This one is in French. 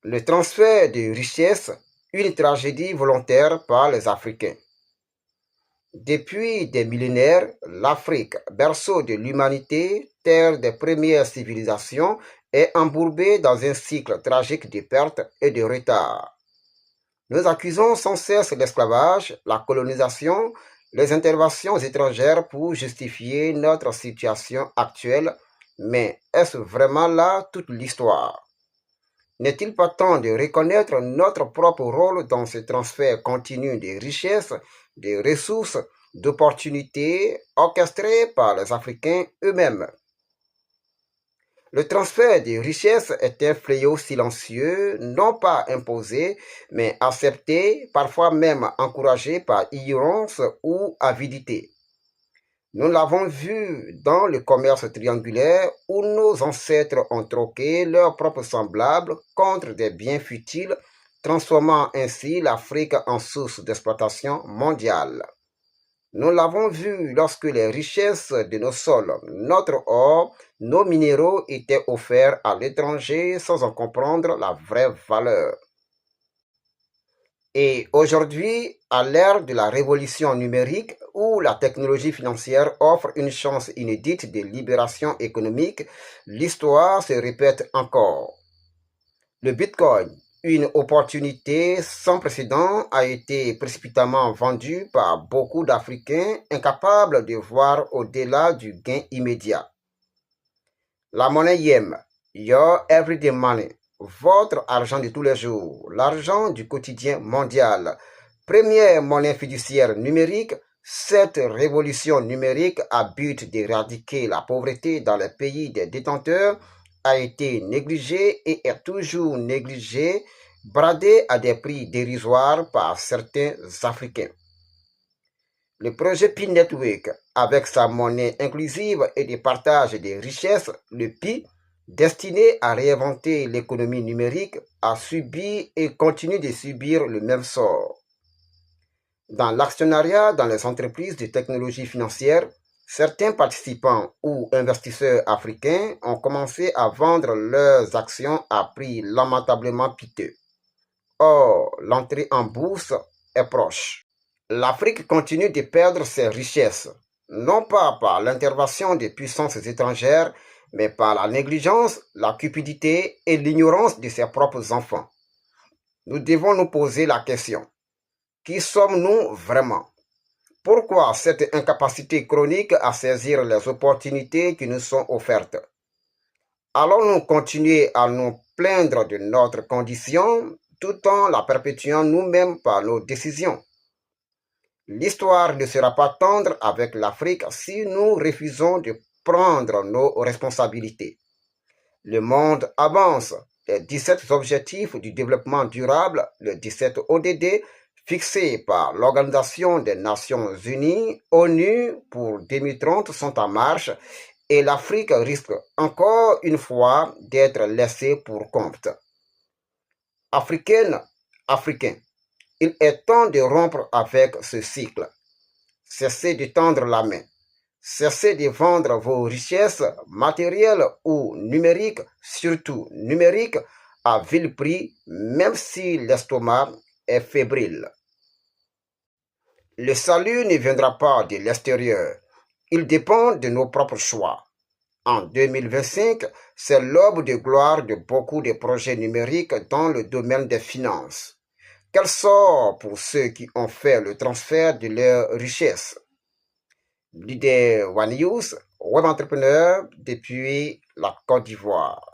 Le transfert de richesses, une tragédie volontaire par les Africains. Depuis des millénaires, l'Afrique, berceau de l'humanité, terre des premières civilisations, est embourbée dans un cycle tragique de pertes et de retard. Nous accusons sans cesse l'esclavage, la colonisation, les interventions étrangères pour justifier notre situation actuelle, mais est-ce vraiment là toute l'histoire? N'est-il pas temps de reconnaître notre propre rôle dans ce transfert continu de richesses, de ressources, d'opportunités orchestrées par les Africains eux-mêmes? Le transfert de richesses est un fléau silencieux, non pas imposé, mais accepté, parfois même encouragé par ignorance ou avidité. Nous l'avons vu dans le commerce triangulaire où nos ancêtres ont troqué leurs propres semblables contre des biens futiles, transformant ainsi l'Afrique en source d'exploitation mondiale. Nous l'avons vu lorsque les richesses de nos sols, notre or, nos minéraux étaient offerts à l'étranger sans en comprendre la vraie valeur. Et aujourd'hui, à l'ère de la révolution numérique, où la technologie financière offre une chance inédite de libération économique, l'histoire se répète encore. Le Bitcoin, une opportunité sans précédent, a été précipitamment vendu par beaucoup d'Africains incapables de voir au-delà du gain immédiat. La monnaie YEM, Your Everyday Money, votre argent de tous les jours, l'argent du quotidien mondial. Première monnaie fiduciaire numérique, cette révolution numérique à but d'éradiquer la pauvreté dans les pays des détenteurs a été négligée et est toujours négligée, bradée à des prix dérisoires par certains Africains. Le projet P-Network, avec sa monnaie inclusive et de partage des richesses, le PI, destiné à réinventer l'économie numérique, a subi et continue de subir le même sort. Dans l'actionnariat dans les entreprises de technologie financière, certains participants ou investisseurs africains ont commencé à vendre leurs actions à prix lamentablement piteux. Or, l'entrée en bourse est proche. L'Afrique continue de perdre ses richesses, non pas par l'intervention des puissances étrangères, mais par la négligence, la cupidité et l'ignorance de ses propres enfants. Nous devons nous poser la question, qui sommes-nous vraiment? Pourquoi cette incapacité chronique à saisir les opportunités qui nous sont offertes? Allons-nous continuer à nous plaindre de notre condition tout en la perpétuant nous-mêmes par nos décisions? L'histoire ne sera pas tendre avec l'Afrique si nous refusons de prendre nos responsabilités. Le monde avance. Les 17 objectifs du développement durable, le 17 ODD, fixés par l'Organisation des Nations Unies, ONU, pour 2030 sont en marche et l'Afrique risque encore une fois d'être laissée pour compte. Africaines, Africains, il est temps de rompre avec ce cycle. Cessez de tendre la main. Cessez de vendre vos richesses matérielles ou numériques, surtout numériques, à vil prix, même si l'estomac est fébrile. Le salut ne viendra pas de l'extérieur. Il dépend de nos propres choix. En 2025, c'est l'aube de gloire de beaucoup de projets numériques dans le domaine des finances. Quel sort pour ceux qui ont fait le transfert de leurs richesses? Leader One News, web entrepreneur depuis la Côte d'Ivoire.